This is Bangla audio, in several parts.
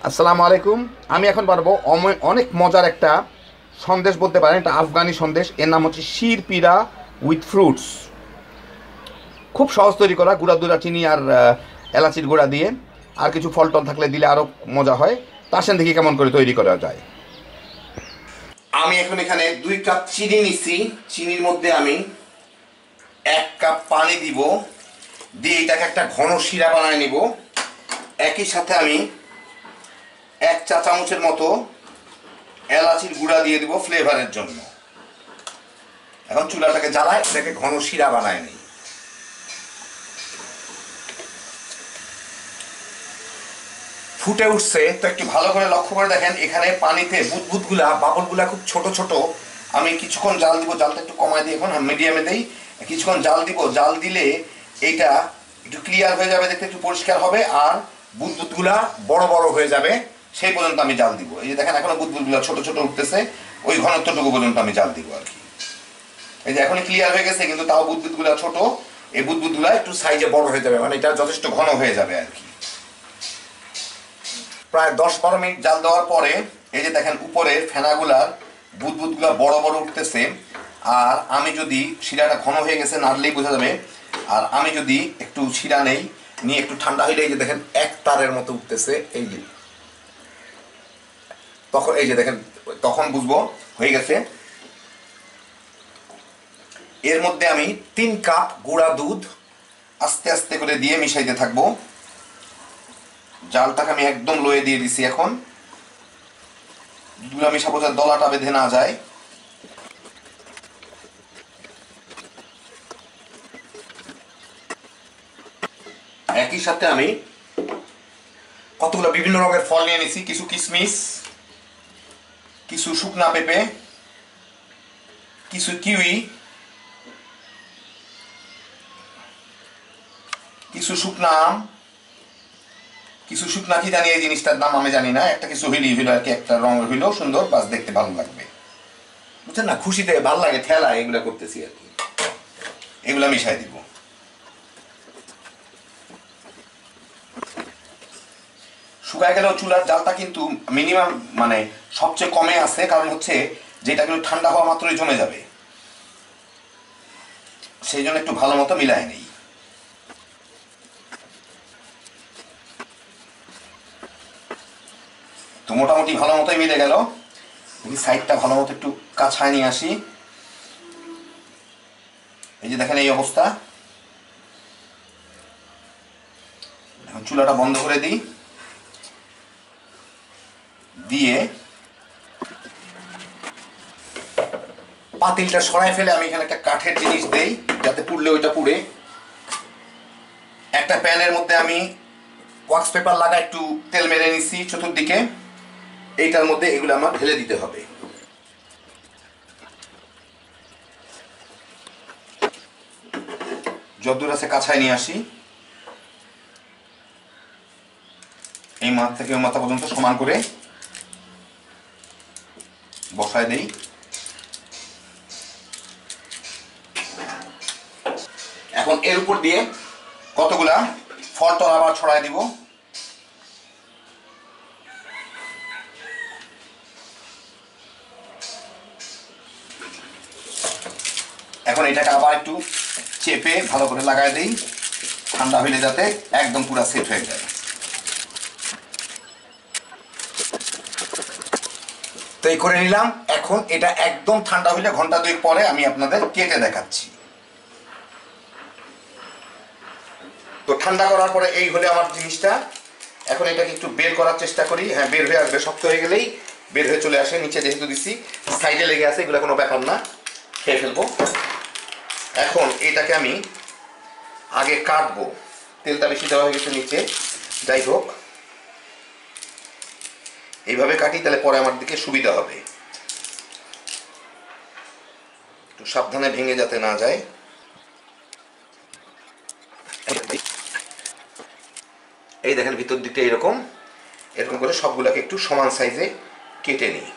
আসসালামু আলাইকুম। আমি এখন বানাবো অনেক মজার একটা সন্দেশ বলতে পারেন, এটা আফগানি সন্দেশ। এর নাম হচ্ছে শির পিরা উইথ ফ্রুটস। খুব সহজ তৈরি করা, গুঁড়া দুধা চিনি আর এলাচির গুঁড়া দিয়ে, আর কিছু ফল টল থাকলে দিলে আরও মজা হয়। তা আসেন দেখি কেমন করে তৈরি করা যায়। আমি এখন এখানে 2 কাপ চিনি নিচ্ছি। চিনির মধ্যে আমি 1 কাপ পানি দিব, দিয়ে এটাকে একটা ঘন শিরা বানায় নিব। একই সাথে আমি 1 চা চামচের মতো এলাচির গুঁড়া দিয়ে দিব ফ্লেভারের জন্য। এখন চুলাটাকে জ্বালায় এটাকে ঘন শিরা বানায় নিই। ফুটে উঠছে তো একটু ভালো করে লক্ষ্য করে দেখেন, এখানে পানিতে বুদবুদগুলা বাবলগুলা খুব ছোট ছোট। আমি কিছুক্ষণ জাল দিব, জালটা একটু কমাই দিই, এখন মিডিয়ামে দেই। কিছুক্ষণ জাল দিব, জাল দিলে এইটা একটু ক্লিয়ার হয়ে যাবে, দেখতে একটু পরিষ্কার হবে, আর বুদবুদগুলা বড় বড় হয়ে যাবে। সেই পর্যন্ত আমি জাল দিব। এই যে দেখেন এখনো বুদবুদগুলা ছোট ছোট উঠতেছে, ওই ঘনত্বটুকু পর্যন্ত আমি জাল দিব আর কি। এই যে এখনই ক্লিয়ার হয়ে গেছে, কিন্তু তাও বুদবুদগুলা ছোট। এই বুদবুদগুলা একটু সাইজে বড় হয়ে যাবে, মানে এটা যথেষ্ট ঘন হয়ে যাবে আর কি। প্রায় 10-12 মিনিট জাল দেওয়ার পরে এই যে দেখেন উপরের ফেনাগুলার বুদবুদগুলা বড় বড় উঠতেছে। আর আমি যদি শিরাটা ঘন হয়ে গেছে, নাড়লেই বোঝা যাবে। আর আমি যদি একটু শিরা নেই, নিয়ে একটু ঠান্ডা হইলে এই যে দেখেন এক তারের মতো উঠতেছে। এই যে তখন এই যে দেখেন, তখন বুঝবো হয়ে গেছে। এর মধ্যে আমি 3 কাপ গুঁড়া দুধ আস্তে আস্তে করে দিয়ে মিশাইতে থাকবো। জালটাকে আমি একদম লোয়ে দিয়ে দিছি। এখন দুধগুলো মিশাবো যাতে দলাটা বেঁধে না যায়। একই সাথে আমি কতগুলো বিভিন্ন রঙের ফল নিয়ে নিছি। কিছু কিশমিশ, কিছু শুকনা পেঁপে, কিছু কিউই, কিছু শুকনা আম, কিছু শুকনা কি জানি, এই জিনিসটার নাম আমি জানি না। একটা কিছু হইলেই হইলো আর কি, একটা রঙ হইলো সুন্দর, বাস দেখতে ভালো লাগবে, বুঝছেন না? খুশিতে ভালো লাগে, ঠেলা এগুলা করতেছি আর কি। এগুলা মিশাই দিব। শুকায় গেলেও চুলার জালটা কিন্তু মিনিমাম, মানে সবচেয়ে কমে আছে, কারণ হচ্ছে যেটা কিন্তু ঠান্ডা হওয়া মাত্রই জমে যাবে। সেই জন্য একটু ভালো মতো মিলাই নেই। তো মোটামুটি ভালো মতোই মিলে গেল। সাইডটা ভালো মতো একটু কাছায় নিয়ে আসি। এই যে দেখেন এই অবস্থা। এখন চুলাটা বন্ধ করে দিই, দিয়ে পাতিলটা সরাই ফেলে আমি এখানে একটা কাঠের জিনিস দেই, যাতে পুড়লে ওইটা পুড়ে। একটা প্যানের মধ্যে আমি ওয়াক্স পেপার লাগা একটু তেল মেরে নিচ্ছি চতুর্দিকে। এইটার মধ্যে এগুলো আমার ঢেলে দিতে হবে। যতদূর আছে কাছায় নিয়ে আসি। এই মাথা থেকে ওই মাথা পর্যন্ত সমান করে বসায় দেই। এখন এর উপর দিয়ে কতগুলা ফল টল আবার ছড়াই দিব। এখন এটাকে আবার একটু চেপে ভালো করে লাগাই দেই, ঠান্ডা হইলে যাতে একদম পুরো সেট হয়ে যায়। তো এই করে নিলাম। এখন এটা একদম ঠান্ডা হইলে ঘন্টা 2 পরে আমি আপনাদের কেটে দেখাচ্ছি। তো ঠান্ডা করার পরে এই হলে আমার জিনিসটা। এখন এটাকে একটু বের করার চেষ্টা করি। হ্যাঁ, বের হয়ে আসবে, শক্ত হয়ে গেলেই বের হয়ে চলে আসে। নিচে যেহেতু দিচ্ছি, সাইডে লেগে আছে, এগুলো কোনো ব্যাপার না, খেয়ে ফেলবো। এখন এটাকে আমি আগে কাটবো। তেলটা বেশি দেওয়া হয়ে গেছে নিচে, যাই হোক এইভাবে কাটি, তাহলে পরে আমার দিকে সুবিধা হবে। একটু সাবধানে ভেঙে যাতে না যায়। এই দেখেন ভিতর দিকটা এরকম এরকম করে সবগুলোকে একটু সমান সাইজে কেটে নিই,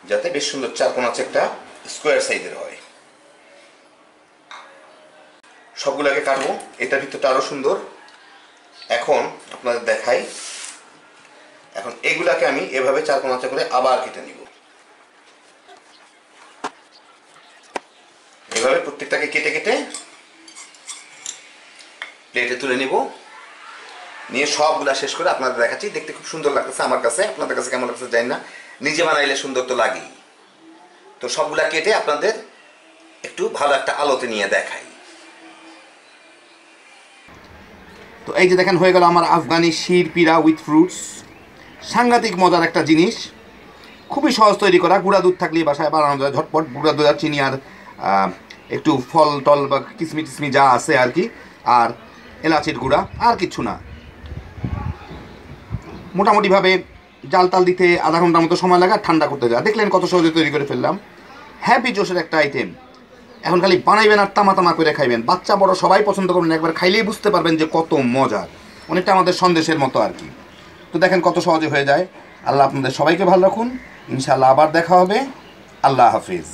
যাতে বেশ সুন্দর চারকোনাচে একটা স্কোয়ার সাইজের হয়। সবগুলোকে কাটবো, এটার ভিতরটা আরো সুন্দর। এখন আপনাদের দেখাই, এখন এগুলাকে আমি এভাবে 4 কোণা করে আবার কেটে নিব। এভাবে প্রত্যেকটাকে কেটে কেটে প্লেটে তুলে নিব। নিয়ে সবগুলা শেষ করে আপনাদের দেখাচ্ছি। দেখতে খুব সুন্দর লাগতেছে আমার কাছে, আপনাদের কাছে কেমন লাগতেছে জানি না, নিজে বানাইলে সুন্দর তো লাগেই। তো সবগুলা কেটে আপনাদের একটু ভালো একটা আলোতে নিয়ে দেখাই। তো এই যে দেখেন হয়ে গেল আমার আফগানি শির পিরা উইথ ফ্রুটস। সাংঘাতিক মজার একটা জিনিস, খুবই সহজ তৈরি করা। গুঁড়া দুধ থাকলে বাসায় বানানো যায় ঝটপট। গুঁড়া দুধ আর চিনি আর একটু ফল টল বা কিসমি টিসমি যা আছে আর কি, আর এলাচির গুঁড়া, আর কিছু না। মোটামুটিভাবে জাল টাল দিতে আধা ঘন্টার মতো সময় লাগে, ঠান্ডা করতে যায়। দেখলেন কত সহজে তৈরি করে ফেললাম। হ্যাপি জোশের একটা আইটেম। এখন খালি বানাইবেন আর তামা তামা করে খাইবেন, বাচ্চা বড় সবাই পছন্দ করবেন। একবার খাইলেই বুঝতে পারবেন যে কত মজার, অনেকটা আমাদের সন্দেশের মতো আর কি। তো দেখেন কত সহজে হয়ে যায়। আল্লাহ আপনাদের সবাইকে ভালো রাখুন, ইনশাআল্লাহ আবার দেখা হবে। আল্লাহ হাফিজ।